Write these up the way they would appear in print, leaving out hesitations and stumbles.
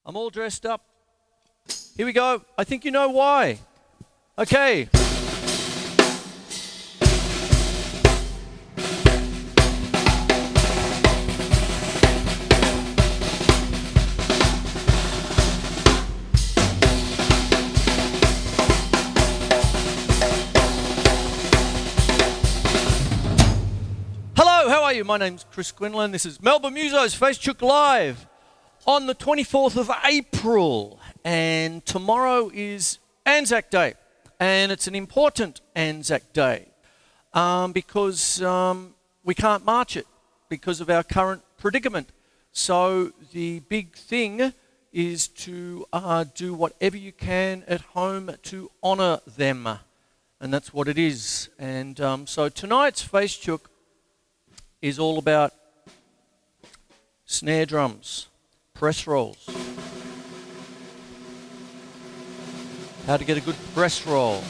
I'm all dressed up. Here we go. I think you know why. Okay. Hello, how are you? My name's Quinlan. This is Melbourne Musos Facebook Live on the 24th of April. And tomorrow is ANZAC Day. And it's an important ANZAC Day because we can't march it because of our current predicament. So the big thing is to do whatever you can at home to honour them. And that's what it is. And so tonight's Facebook is all about snare drums, press rolls, how to get a good press roll,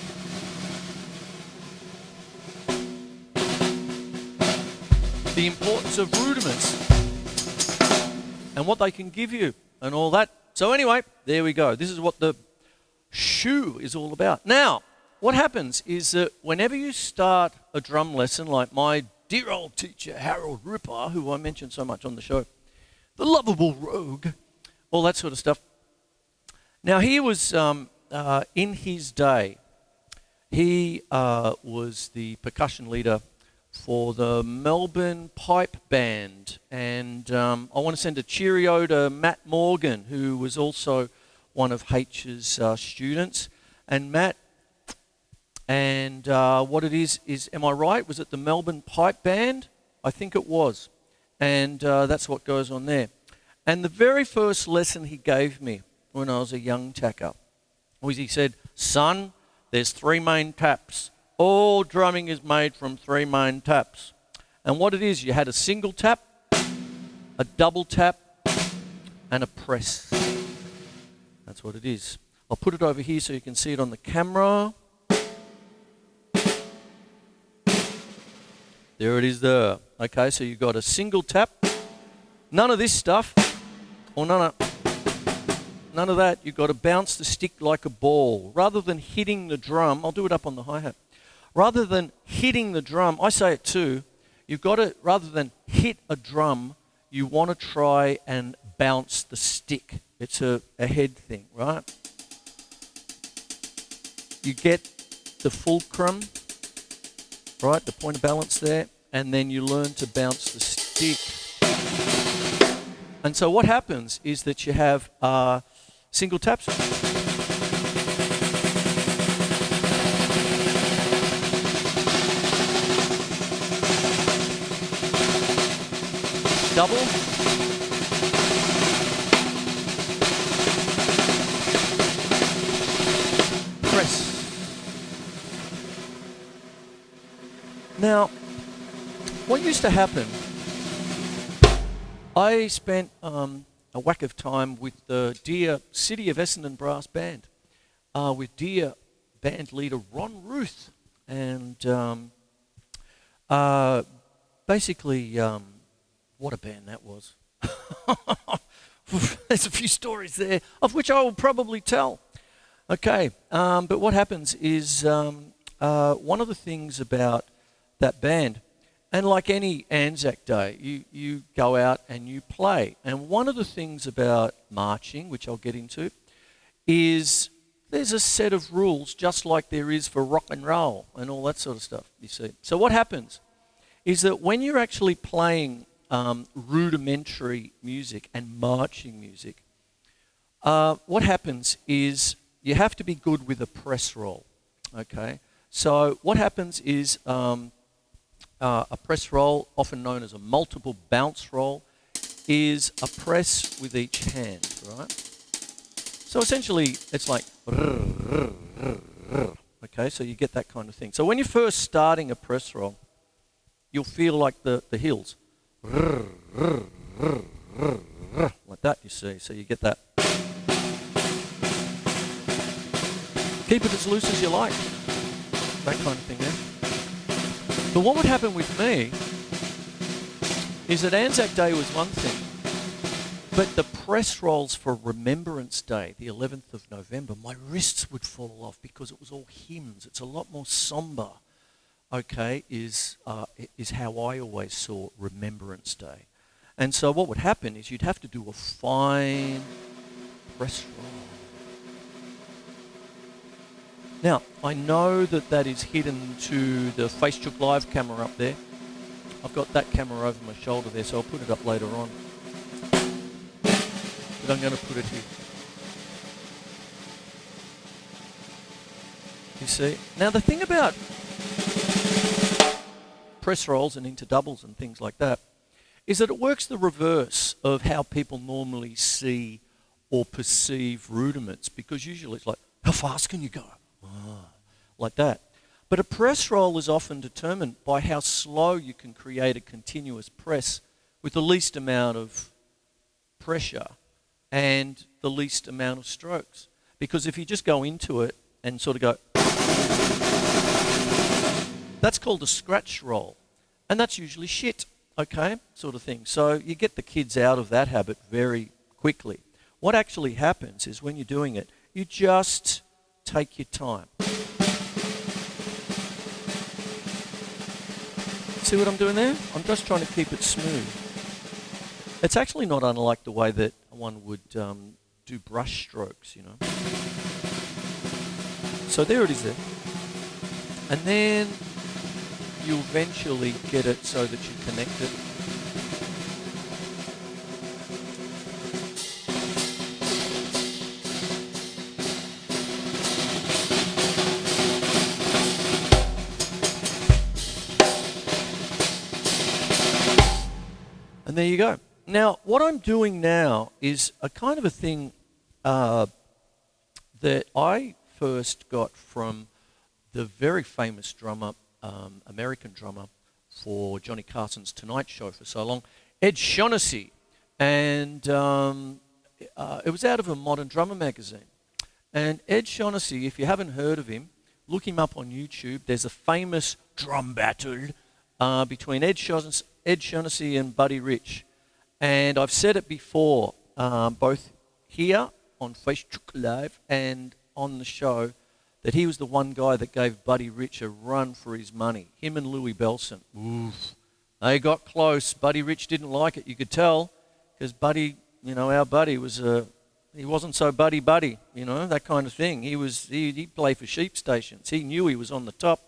the importance of rudiments and what they can give you and all that. So anyway, there we go. This is what the shoe is all about. Now, what happens is that whenever you start a drum lesson, like my dear old teacher, Harold Ripper, who I mentioned so much on the show, the lovable rogue, all that sort of stuff. Now, he was, in his day, he was the percussion leader for the Melbourne Pipe Band. And I want to send a cheerio to Matt Morgan, who was also one of H's students. And Matt, and what it is, am I right? Was it the Melbourne Pipe Band? I think it was. And that's what goes on there. And the very first lesson he gave me when I was a young tacker was he said, son, there's three main taps. All drumming is made from three main taps. And what it is, you had a single tap, a double tap, and a press. That's what it is. I'll put it over here so you can see it on the camera. There it is there. Okay, so you've got a single tap. None of this stuff, or none of that. You've got to bounce the stick like a ball. Rather than hitting the drum, I'll do it up on the hi-hat. Rather than hitting the drum, I say it too, you've got to, rather than hit a drum, you want to try and bounce the stick. It's a head thing, right? You get the fulcrum, right, the point of balance there, and then you learn to bounce the stick. And so what happens is that you have single taps, double, press. Now, what used to happen, I spent a whack of time with the dear City of Essendon Brass Band, with dear band leader Ron Ruth. And basically, what a band that was. There's a few stories there, of which I will probably tell. Okay, but what happens is one of the things about that band, and like any ANZAC Day, you go out and you play. And one of the things about marching, which I'll get into, is there's a set of rules just like there is for rock and roll and all that sort of stuff, you see. So what happens is that when you're actually playing rudimentary music and marching music, what happens is you have to be good with a press roll, okay? So what happens is a press roll, often known as a multiple bounce roll, is a press with each hand, right? So essentially, it's like, okay, so you get that kind of thing. So when you're first starting a press roll, you'll feel like the hills, like that, you see. So you get that. Keep it as loose as you like, that kind of thing there. But what would happen with me is that ANZAC Day was one thing, but the press rolls for Remembrance Day, the 11th of November, my wrists would fall off because it was all hymns. It's a lot more somber, okay, is how I always saw Remembrance Day. And so what would happen is you'd have to do a fine press roll. Now, I know that is hidden to the Facebook Live camera up there. I've got that camera over my shoulder there, so I'll put it up later on. But I'm going to put it here. You see? Now, the thing about press rolls and into doubles and things like that is that it works the reverse of how people normally see or perceive rudiments, because usually it's like, how fast can you go? Like that. But a press roll is often determined by how slow you can create a continuous press with the least amount of pressure and the least amount of strokes. Because if you just go into it and sort of go, that's called a scratch roll. And that's usually shit, okay, sort of thing. So you get the kids out of that habit very quickly. What actually happens is when you're doing it, you just take your time. See what I'm doing there? I'm just trying to keep it smooth. It's actually not unlike the way that one would do brush strokes, you know. So there it is there. And then you eventually get it so that you connect it. And there you go. Now, what I'm doing now is a kind of a thing that I first got from the very famous drummer, American drummer for Johnny Carson's Tonight Show for so long, Ed Shaughnessy. And it was out of a Modern Drummer magazine. And Ed Shaughnessy, if you haven't heard of him, look him up on YouTube. There's a famous drum battle between Ed Shaughnessy and Buddy Rich. And I've said it before, both here on Facebook Live and on the show, that he was the one guy that gave Buddy Rich a run for his money. Him and Louis Bellson. Oof. They got close. Buddy Rich didn't like it, you could tell, because Buddy, you know, our Buddy was he wasn't so buddy, you know, that kind of thing. He'd play for sheep stations. He knew he was on the top.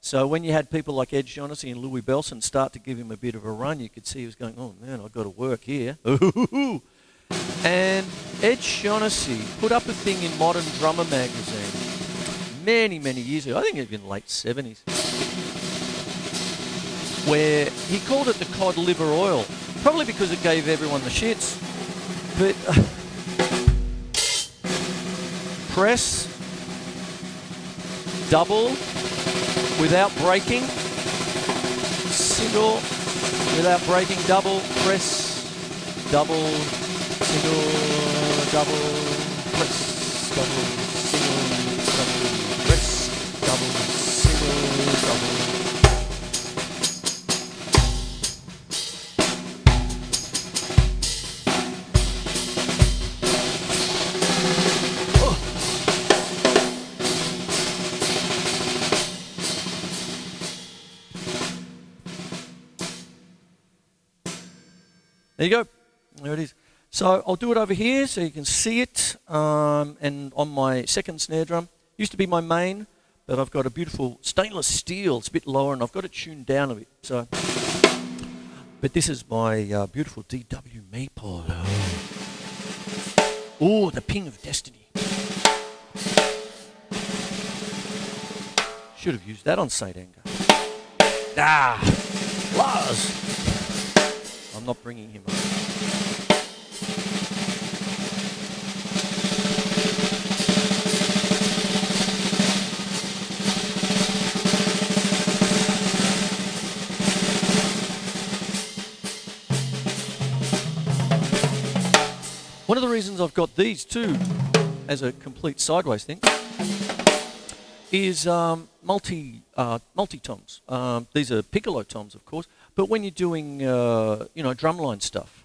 So when you had people like Ed Shaughnessy and Louis Bellson start to give him a bit of a run, you could see he was going, oh man, I've got to work here. And Ed Shaughnessy put up a thing in Modern Drummer magazine many, many years ago, I think even late 70s, where he called it the cod liver oil, probably because it gave everyone the shits. But press, double, without breaking, single, without breaking, double, press, double, single, double, press, double, single, double, press, double, single, double. There you go. There it is. So I'll do it over here so you can see it. And on my second snare drum, used to be my main, but I've got a beautiful stainless steel. It's a bit lower, and I've got it tuned down a bit. So, but this is my beautiful DW Maple. Oh, the ping of destiny. Should have used that on St. Anger. Ah, Lars. I'm not bringing him up. One of the reasons I've got these too, as a complete sideways thing, is multi-toms. These are piccolo toms, of course, but when you're doing, drumline stuff.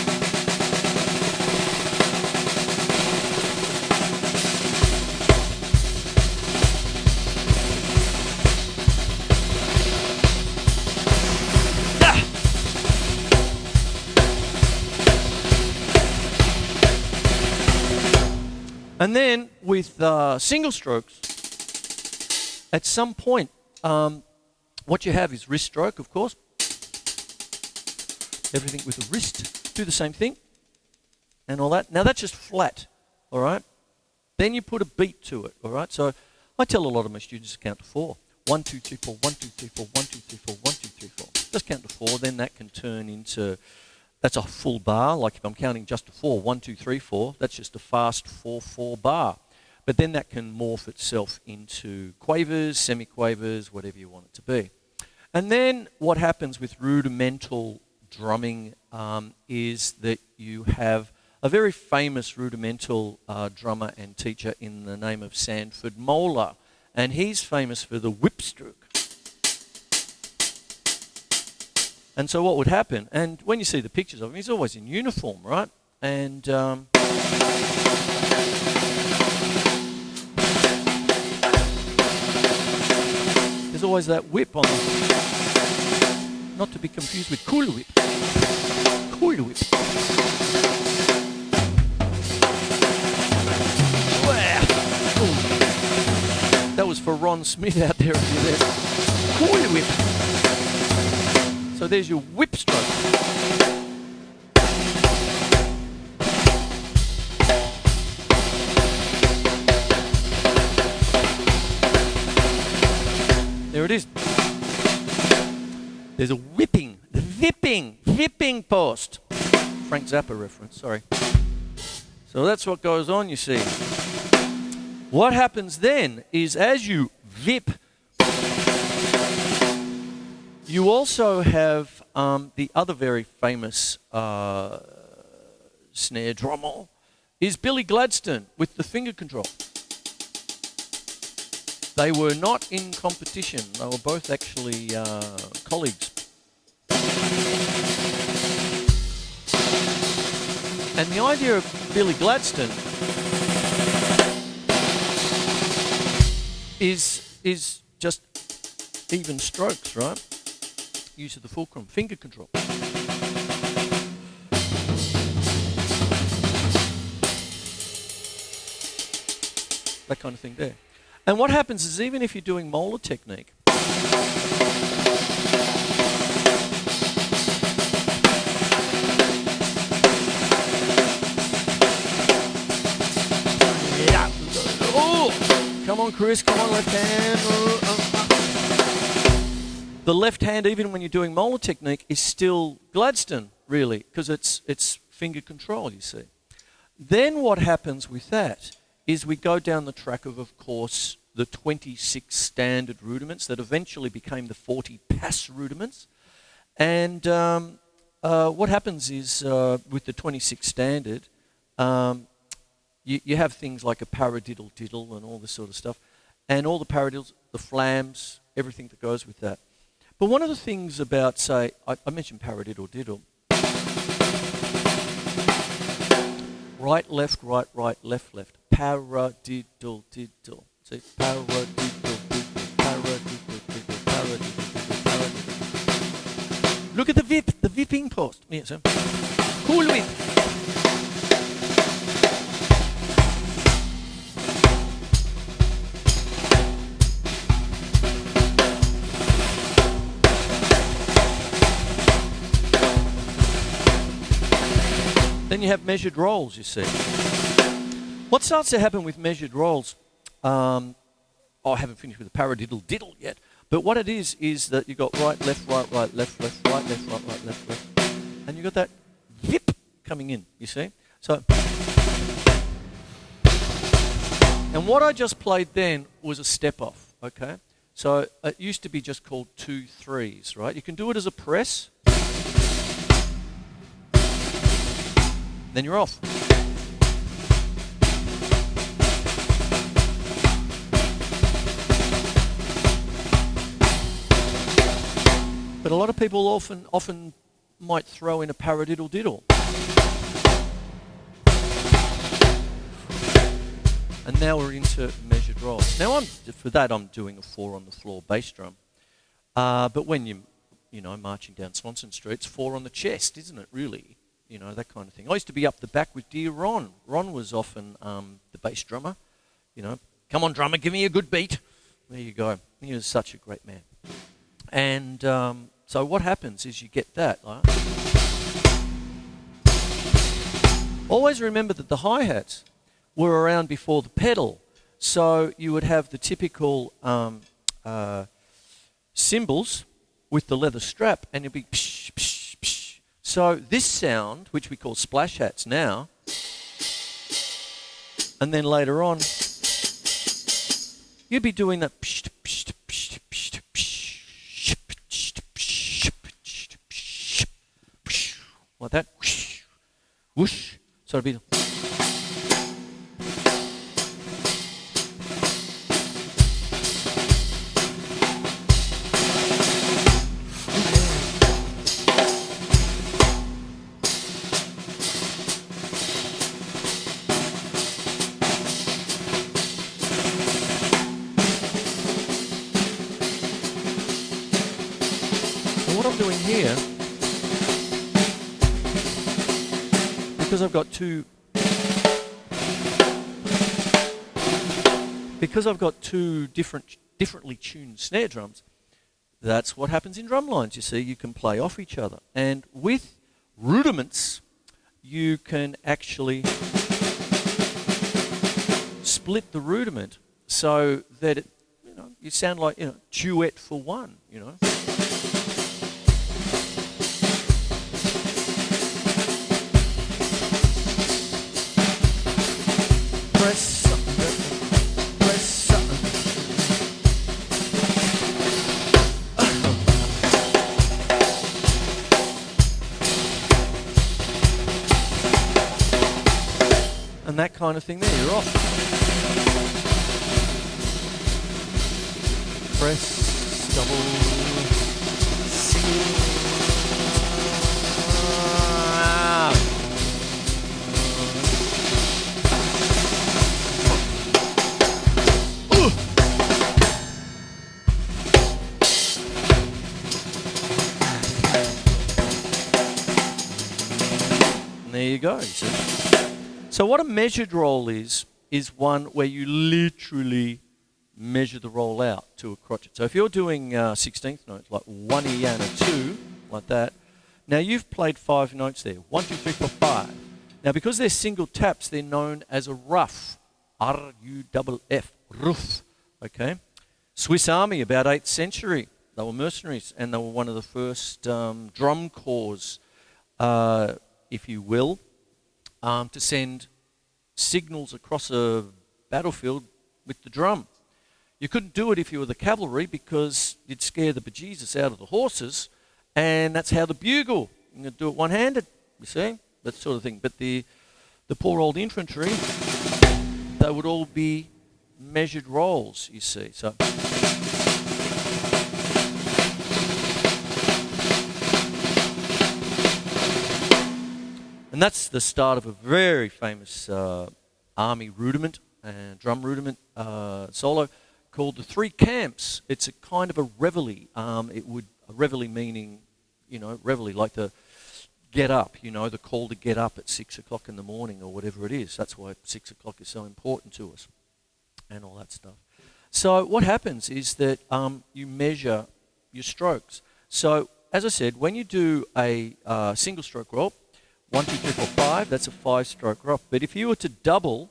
And then with single strokes, at some point, what you have is wrist stroke, of course. Everything with the wrist, do the same thing, and all that. Now that's just flat, all right? Then you put a beat to it, all right? So I tell a lot of my students to count to 4. 1, 2, 3, 4, 1, 2, 3, 4, 1, 2, 3, 4, 1, 2, 3, 4. Just count to 4, then that can turn into, that's a full bar. Like if I'm counting just to 4, 1, 2, 3, 4, that's just a fast 4/4 bar. But then that can morph itself into quavers, semi-quavers, whatever you want it to be. And then what happens with rudimental drumming is that you have a very famous rudimental drummer and teacher in the name of Sanford Moeller, and he's famous for the whip stroke. And so what would happen, and when you see the pictures of him, he's always in uniform, right? And there's always that whip on him. Not to be confused with cool whip. Cool whip. Wow. That was for Ron Smith out there. Cool whip. So there's your whip stroke. There it is. There's a whipping, whipping post. Frank Zappa reference, sorry. So that's what goes on, you see. What happens then is as you whip, you also have the other very famous snare drummer is Billy Gladstone with the finger control. They were not in competition. They were both actually colleagues. And the idea of Billy Gladstone is just even strokes, right? Use of the fulcrum, finger control. That kind of thing there. And what happens is, even if you're doing molar technique, come on, Chris, come on, left hand. The left hand, even when you're doing molar technique, is still Gladstone, really, because it's finger control, you see. Then what happens with that is we go down the track of course, the 26 standard rudiments that eventually became the 40 pass rudiments. And what happens is, with the 26 standard, you have things like a paradiddle diddle and all this sort of stuff, and all the paradiddles, the flams, everything that goes with that. But one of the things about, say, I mentioned paradiddle diddle. Right, left, left, left. Paradiddle diddle. See, paradiddle diddle, paradiddle diddle, paradiddle diddle, paradiddle diddle. Look at the whipping post. Yeah, so. Cool whip. Then you have measured rolls, you see. What starts to happen with measured rolls, I haven't finished with the paradiddle diddle yet, but what it is that you've got right, left, left, right, left, left, left, and you've got that whip coming in, you see. So, and what I just played then was a step off, okay? So it used to be just called 2-3s, right? You can do it as a press. Then you're off. But a lot of people often might throw in a paradiddle diddle. And now we're into measured rolls. Now for that I'm doing a 4 on the floor bass drum. But when you know, marching down Swanson Street, it's 4 on the chest, isn't it, really? You know, that kind of thing. I used to be up the back with dear Ron. Ron was often the bass drummer. You know, come on, drummer, give me a good beat. There you go. He was such a great man. And so what happens is you get that. Right? Always remember that the hi-hats were around before the pedal. So you would have the typical cymbals with the leather strap, and it'd be psh, psh, psh. So this sound, which we call splash hats now, and then later on, you'd be doing that psh, psh, psh, psh, psh, psh, psh, psh, psh, like that, whoosh, whoosh. So it'd be. What I'm doing here, because I've got two differently tuned snare drums, that's what happens in drum lines. You see, you can play off each other, and with rudiments, you can actually split the rudiment so that it, you sound like duet for one. Press something, press something. And that kind of thing there, you're off. press, double, single. And there you go. You see? So what a measured roll is one where you literally measure the roll out to a crotchet. So if you're doing 16th notes, like 1 E and a 2, like that, now you've played 5 notes there. 1, 2, 3, 4, 5. Now because they're single taps, they're known as a ruff. R-U-F-F, ruff. Okay? Swiss Army, about 8th century. They were mercenaries, and they were one of the first drum corps, if you will, to send signals across a battlefield with the drum. You couldn't do it if you were the cavalry because you'd scare the bejesus out of the horses, and that's how the bugle. You could do it one-handed, you see, that sort of thing. But the poor old infantry, they would all be measured rolls, you see. So. And that's the start of a very famous army rudiment and drum rudiment solo called the Three Camps. It's a kind of a reveille. A reveille meaning, reveille like the get up, the call to get up at 6 o'clock in the morning or whatever it is. That's why 6 o'clock is so important to us and all that stuff. So what happens is that you measure your strokes. So as I said, when you do a single stroke roll, 1, 2, 3, 4, 5, that's a 5-stroke roll. But if you were to double,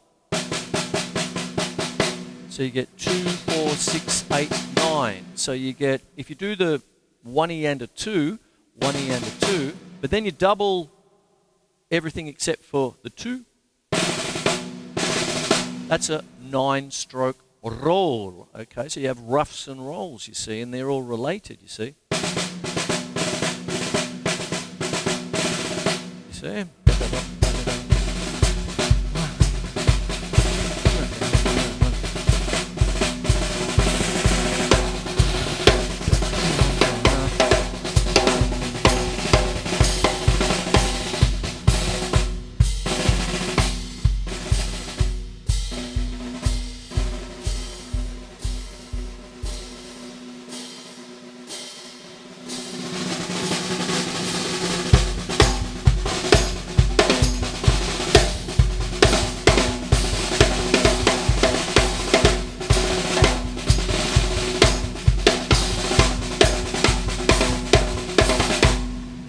so you get 2, 4, 6, 8, 9. So you get, if you do the 1 E and a 2, 1 E and a 2, but then you double everything except for the 2, that's a 9-stroke roll. Okay, so you have ruffs and rolls, you see, and they're all related, you see. See?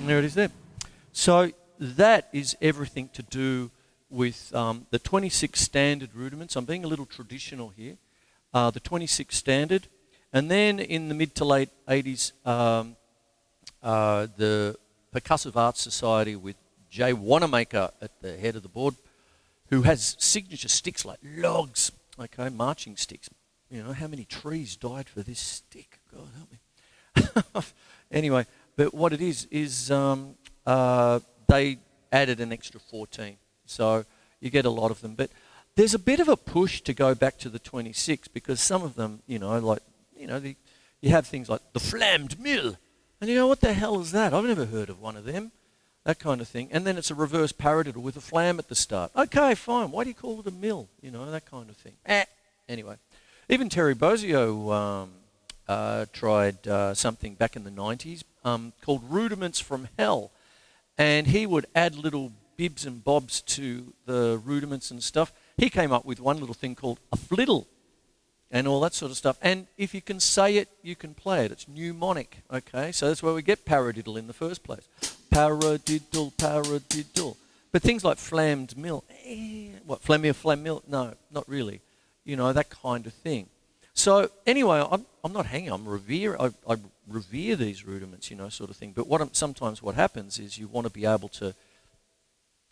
There it is there. So that is everything to do with the 26 standard rudiments. I'm being a little traditional here. The 26 standard. And then in the mid to late 80s, the Percussive Arts Society with Jay Wanamaker at the head of the board, who has signature sticks like logs, okay, marching sticks. How many trees died for this stick? God help me. Anyway. But what it is they added an extra 14. So you get a lot of them. But there's a bit of a push to go back to the 26 because some of them, you have things like the flammed mill. And what the hell is that? I've never heard of one of them. That kind of thing. And then it's a reverse paradiddle with a flam at the start. Okay, fine. Why do you call it a mill? That kind of thing. Anyway. Even Terry Bozzio tried something back in the 90s called Rudiments from Hell. And he would add little bibs and bobs to the rudiments and stuff. He came up with one little thing called a fliddle and all that sort of stuff. And if you can say it, you can play it. It's mnemonic, okay? So that's where we get paradiddle in the first place. Paradiddle, paradiddle. But things like flammed mill, what, flammy or flam mill? No, not really. That kind of thing. So anyway, I'm not hanging. I revere these rudiments, sort of thing. But sometimes what happens is you want to be able to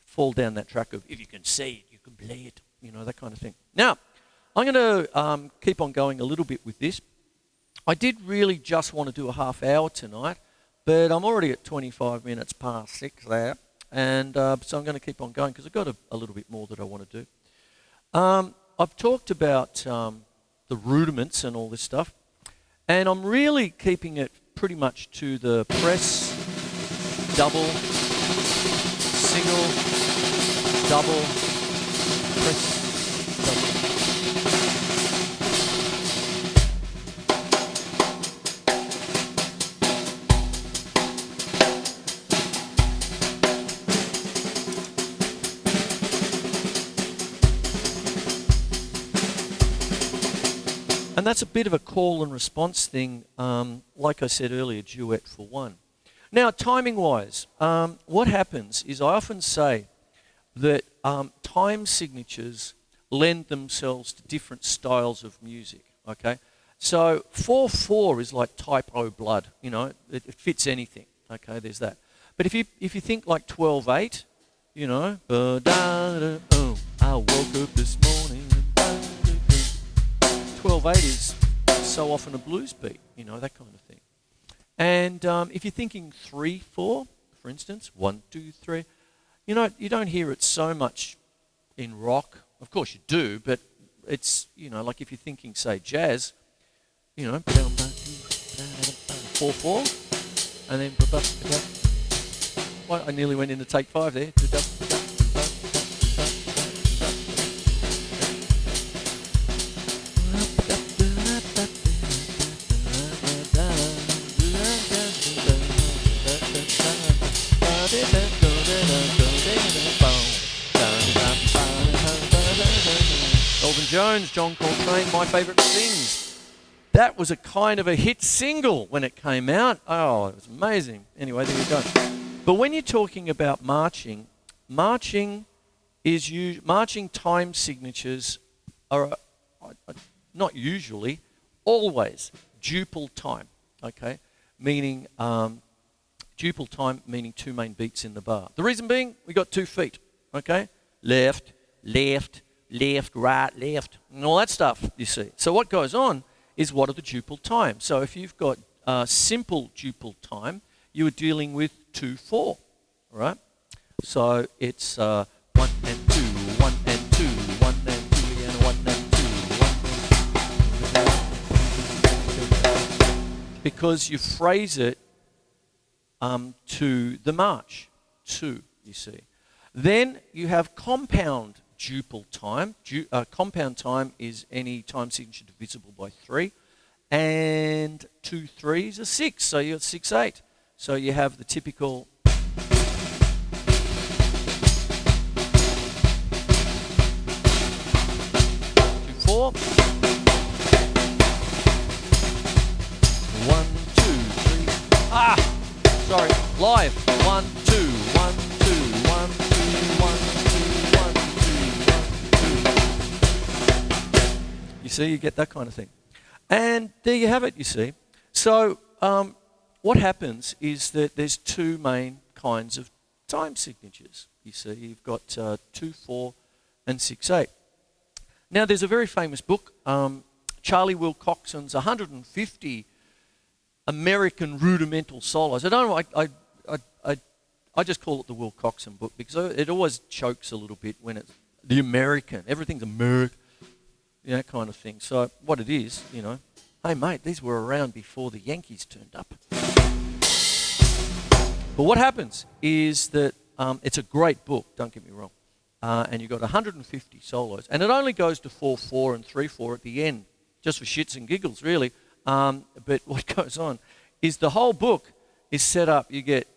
fall down that track of if you can say it, you can play it, that kind of thing. Now, I'm going to keep on going a little bit with this. I did really just want to do a half hour tonight, but I'm already at 25 minutes past 6 there, and so I'm going to keep on going because I've got a little bit more that I want to do. I've talked about the rudiments and all this stuff. And I'm really keeping it pretty much to the press, double, single, double, press, double. And that's a bit of a call and response thing, like I said earlier, duet for one. Now, timing-wise, what happens is I often say that time signatures lend themselves to different styles of music, okay? So 4/4 is like typo blood, you know, it fits anything, okay, there's that. But if you think like 12/8, you know, I woke up this morning, 12/8 is so often a blues beat, you know, that kind of thing. And if you're thinking 3/4, for instance, 1, 2, 3, you know, you don't hear it so much in rock. Of course you do, but it's, you know, like if you're thinking, say, jazz, you know, 4/4, and then, well, I nearly went into take 5 there. Elton Jones, John Coltrane, My Favourite Things. That was a kind of a hit single when it came out. Oh, it was amazing. Anyway, there you go. But when you're talking about marching time signatures are not usually, always duple time. Okay, meaning duple time meaning two main beats in the bar. The reason being, we got 2 feet. Okay, left, left, left, right, left, and all that stuff, you see. So what goes on is what are the duple times. So if you've got simple duple time, you are dealing with 2/4, right? So it's 1 and 2, 1 and 2, 1 and 2, and 1 and 2, 1 and 2. Because you phrase it to the march, 2, you see. Then you have compound duple time. Compound time is any time signature divisible by 3. And 2 3s are 6, so you're at 6/8. So you have the typical 2/4. 1 2 3. Sorry, live. 1 2 1 2 1 2 1 2 1 2 1 2. You see, you get that kind of thing. And there you have it, you see. So what happens is that there's 2 main kinds of time signatures. You see, you've got 2/4 and 6/8. Now, there's a very famous book, Charlie Wilcoxon's 150 American rudimental solos. I don't know, I just call it the Wilcoxon book because it always chokes a little bit when it's the American. Everything's American. You know, that kind of thing. So what it is, you know, hey mate, these were around before the Yankees turned up. But what happens is that it's a great book, don't get me wrong, and you've got 150 solos, and it only goes to 4/4 and 3/4 at the end, just for shits and giggles, really. But what goes on is the whole book is set up. You get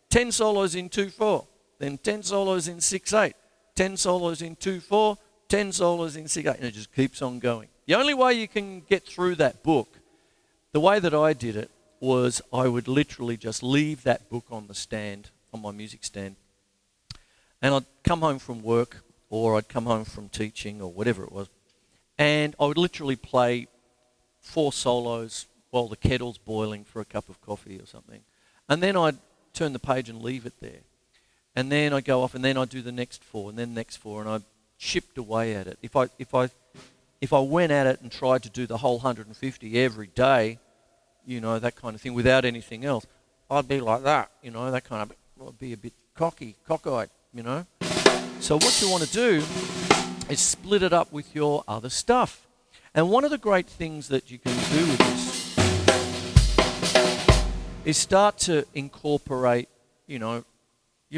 10 solos in 2/4, then 10 solos in 6/8, 10 solos in 2/4, 10 solos in 6/8, and it just keeps on going. The only way you can get through that book, the way that I did it, was I would literally just leave that book on the stand, on my music stand, and I'd come home from work, or I'd come home from teaching, or whatever it was, and I would literally play 4 solos while the kettle's boiling for a cup of coffee or something, and then I'd turn the page and leave it there, and then I'd go off, and then I'd do the next 4, and then the next 4, and I chipped away at it. If I went at it and tried to do the whole 150 every day, you know, that kind of thing, without anything else, I'd be like that, you know, that kind of, I'd be a bit cockeyed, you know. So what you want to do is split it up with your other stuff. And one of the great things that you can do with this is start to incorporate, your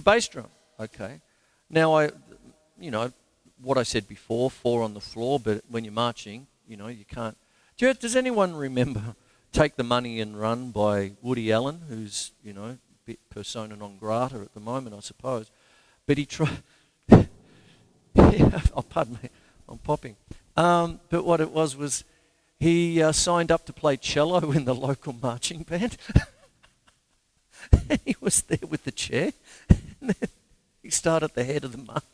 bass drum. Okay. Now what I said before, 4 on the floor, but when you're marching, you can't. Does anyone remember Take the Money and Run by Woody Allen, who's, a bit persona non grata at the moment, I suppose. But he tried... oh, pardon me, I'm popping. But what it was he signed up to play cello in the local marching band. And he was there with the chair. And then he started at the head of the march.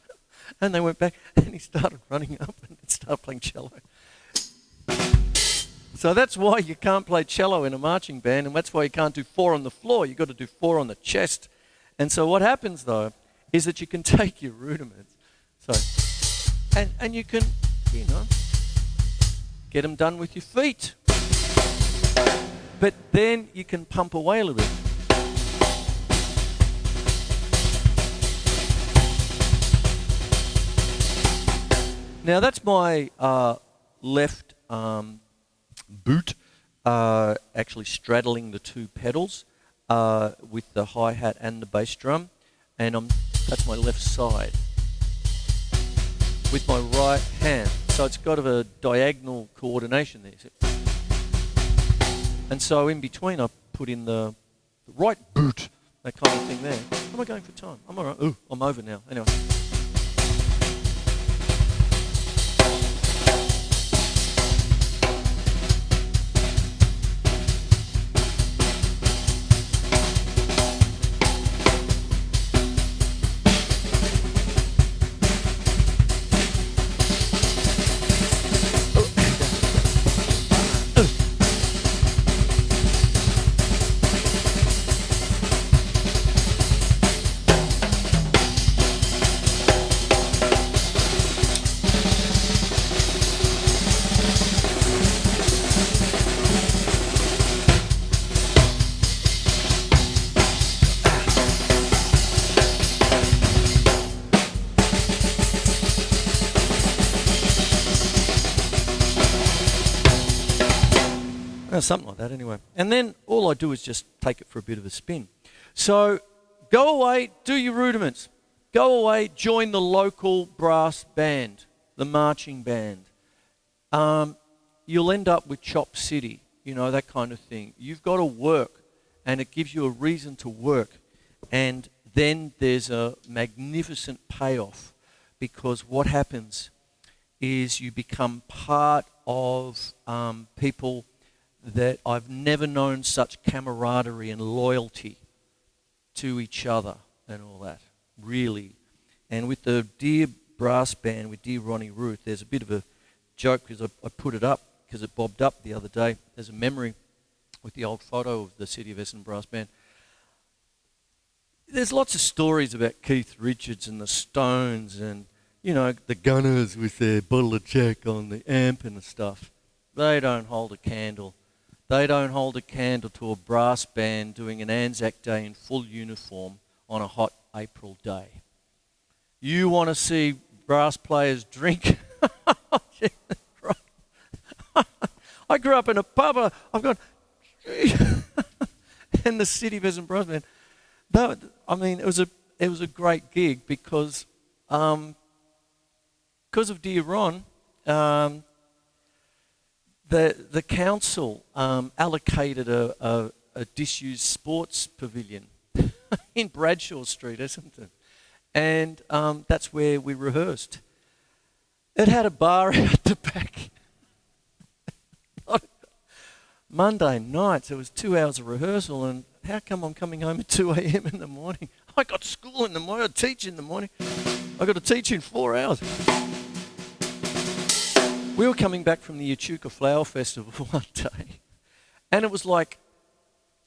And they went back and he started running up and started playing cello. So that's why you can't play cello in a marching band, and that's why you can't do 4 on the floor. You've got to do 4 on the chest. And so what happens, though, is that you can take your rudiments. So, and you can, get them done with your feet. But then you can pump away a little bit. Now that's my left boot actually straddling the 2 pedals with the hi-hat and the bass drum, and that's my left side with my right hand. So it's got a diagonal coordination there. And so in between I put in the right boot, that kind of thing there. How am I going for time? I'm all right. Ooh, I'm over now. Anyway. Something like that anyway. And then all I do is just take it for a bit of a spin. So go away, do your rudiments. Go away, join the local brass band, the marching band. You'll end up with Chop City, that kind of thing. You've got to work, and it gives you a reason to work. And then there's a magnificent payoff, because what happens is you become part of people that I've never known such camaraderie and loyalty to each other and all that, really. And with the dear brass band, with dear Ronnie Ruth, there's a bit of a joke, because I put it up because it bobbed up the other day. There's a memory with the old photo of the City of Essendon Brass Band. There's lots of stories about Keith Richards and the Stones and, the Gunners with their bottle of Jack on the amp and the stuff. They don't hold a candle. They don't hold a candle to a brass band doing an ANZAC Day in full uniform on a hot April day. You want to see brass players drink? I grew up in a pub. I've got... and the City of Essendon Brass Band. It was a great gig because of dear Ron. The council allocated a disused sports pavilion in Bradshaw Street, Essendon. And that's where we rehearsed. It had a bar out the back. Monday nights, it was 2 hours of rehearsal, and how come I'm coming home at 2 a.m. in the morning? I got school in the morning, I teach in the morning. I got to teach in 4 hours. We were coming back from the Echuca Flower Festival one day, and it was like,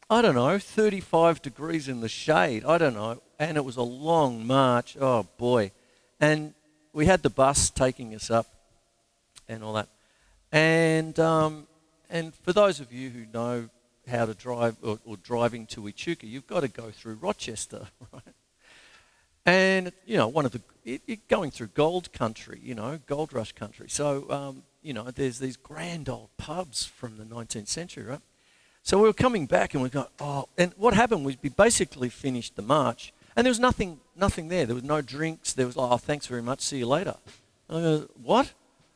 35 degrees in the shade, and it was a long march, oh boy. And we had the bus taking us up and all that. And for those of you who know how to drive or driving to Echuca, you've got to go through Rochester, right? And, you're going through gold country, gold rush country. So, there's these grand old pubs from the 19th century, right? So we were coming back and we go, oh, and what happened was we basically finished the march and there was nothing there. There was no drinks. There was like, oh, thanks very much. See you later. And I go, what?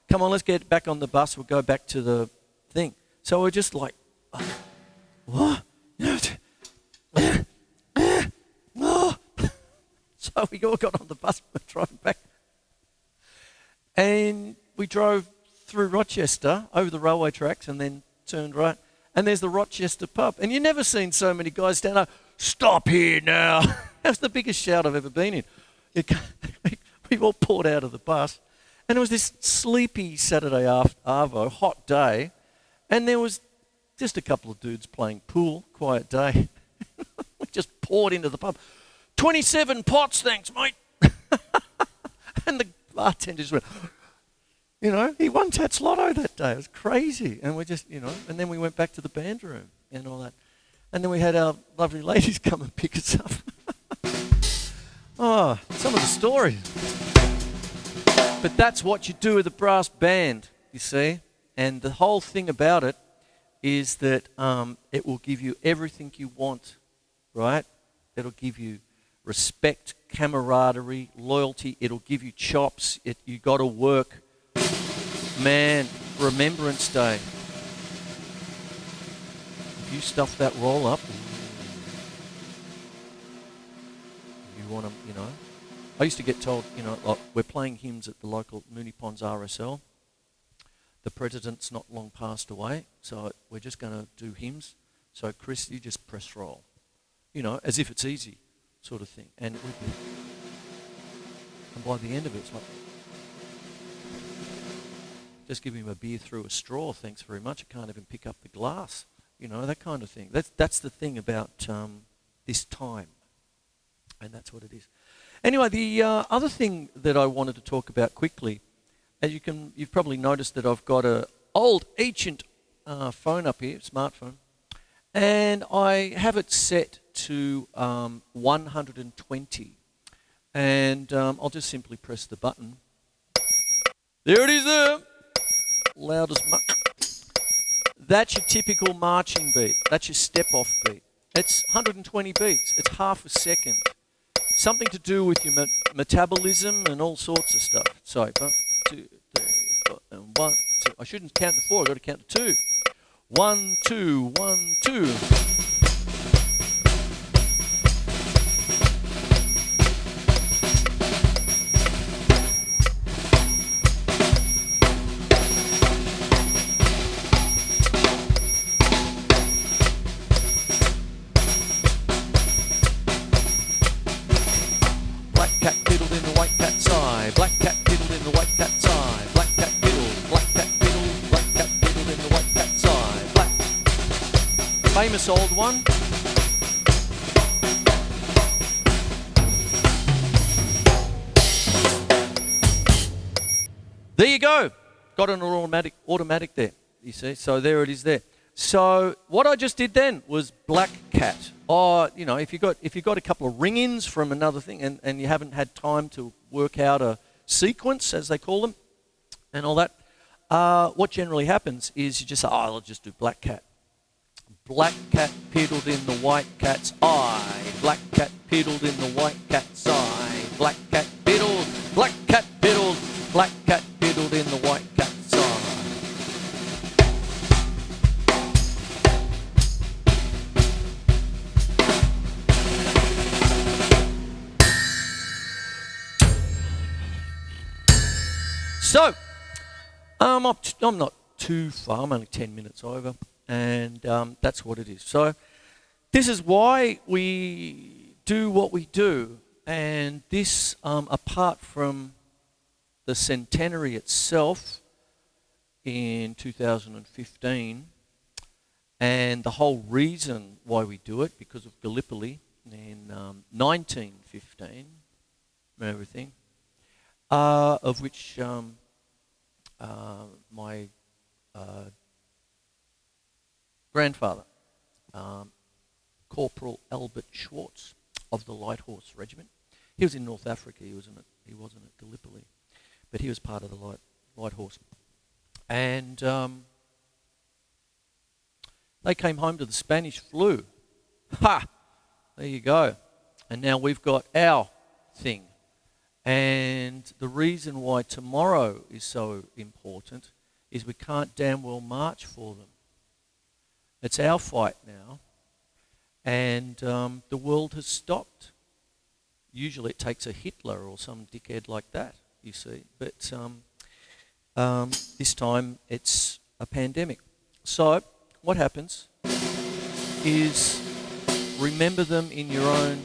Come on, let's get back on the bus. We'll go back to the thing. So we're just like, oh, what? Oh. So we all got on the bus and we're driving back. And we drove through Rochester over the railway tracks and then turned right. And there's the Rochester pub. And you've never seen so many guys stand up, stop here now. That's the biggest shout I've ever been in. We all poured out of the bus. And it was this sleepy Saturday arvo, hot day. And there was just a couple of dudes playing pool, quiet day. We just poured into the pub. 27 pots, thanks, mate. And the bartender just went, you know, he won Tats Lotto that day. It was crazy. And we just, you know, and then we went back to the band room and all that. And then we had our lovely ladies come and pick us up. Oh, some of the stories. But that's what you do with a brass band, you see. And the whole thing about it is that it will give you everything you want, right? It'll give you respect, camaraderie, loyalty. It'll give you chops. You got to work. Man, Remembrance Day. If you stuff that roll up, you want to, you know. I used to get told, you know, like we're playing hymns at the local Moonee Ponds RSL. The president's not long passed away, so we're just going to do hymns. So Chris, you just press roll. You know, as if it's easy, sort of thing. And by the end of it, it's like, just give him a beer through a straw, thanks very much. I can't even pick up the glass. You know, that kind of thing. That's the thing about this time. And that's what it is. Anyway, the other thing that I wanted to talk about quickly, as you've probably noticed that I've got an old ancient phone up here, smartphone, and I have it set to 120. And I'll just simply press the button. There it is there. Loud as much. That's your typical marching beat. That's your step-off beat. It's 120 beats. It's half a second. Something to do with your metabolism and all sorts of stuff. So, 1, 2, 3, 4, and 1, 2. I shouldn't count to 4. I've got to count to 2. 1, 2, 1, 2. Famous old one. There you go. Got an automatic there, you see. So there it is there. So what I just did then was Black Cat. Oh, you know, if you got a couple of ring-ins from another thing and you haven't had time to work out a sequence, as they call them, and all that, what generally happens is you just say, oh, I'll just do Black Cat. Black cat piddled in the white cat's eye. Black cat piddled in the white cat's eye. Black cat piddled, black cat piddled, black cat piddled in the white cat's eye. So, I'm not too far. I'm only 10 minutes over. And that's what it is. So this is why we do what we do. And this, apart from the centenary itself in 2015, and the whole reason why we do it, because of Gallipoli in 1915, and everything, of which my grandfather, Corporal Albert Schwartz of the Light Horse Regiment. He was in North Africa. He wasn't at Gallipoli, but he was part of the Light Horse. And They came home to the Spanish flu. Ha! There you go. And now we've got our thing. And the reason why tomorrow is so important is we can't damn well march for them. It's our fight now. And the world has stopped. Usually it takes a Hitler or some dickhead like that, you see. But this time it's a pandemic. So what happens is remember them in your own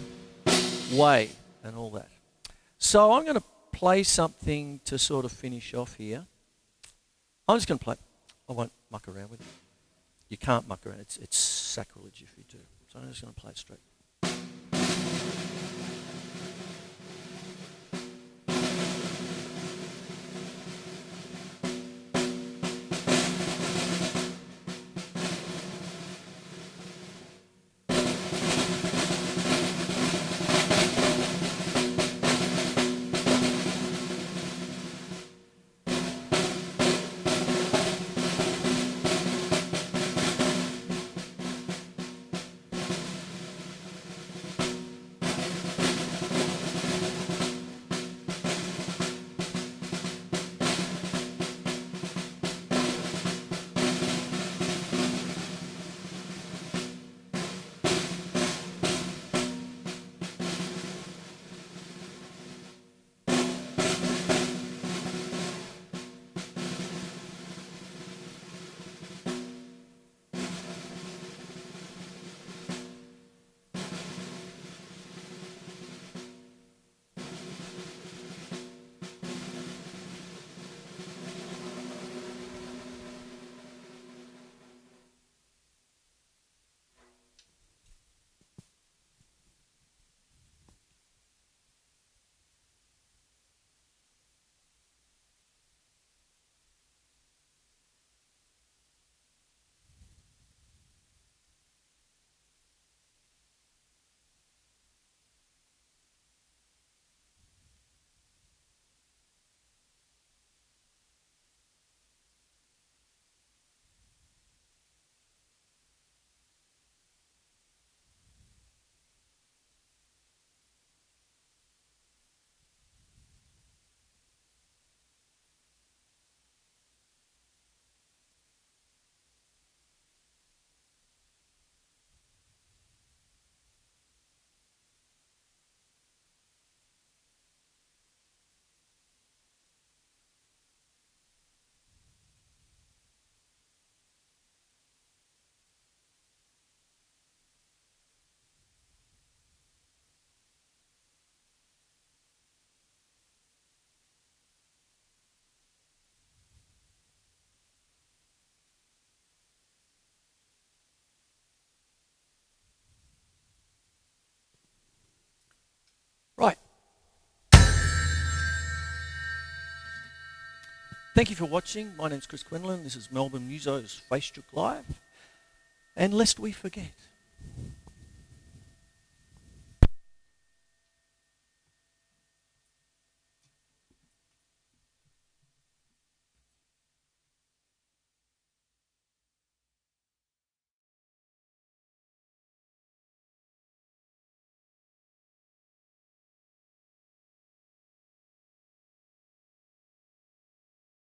way and all that. So I'm going to play something to sort of finish off here. I'm just going to play. I won't muck around with it. You can't muck around. It's sacrilege if you do. So I'm just going to play it straight. Right. Thank you for watching. My name's Quinlan. This is Melbourne Musos Facebook Live. And lest we forget,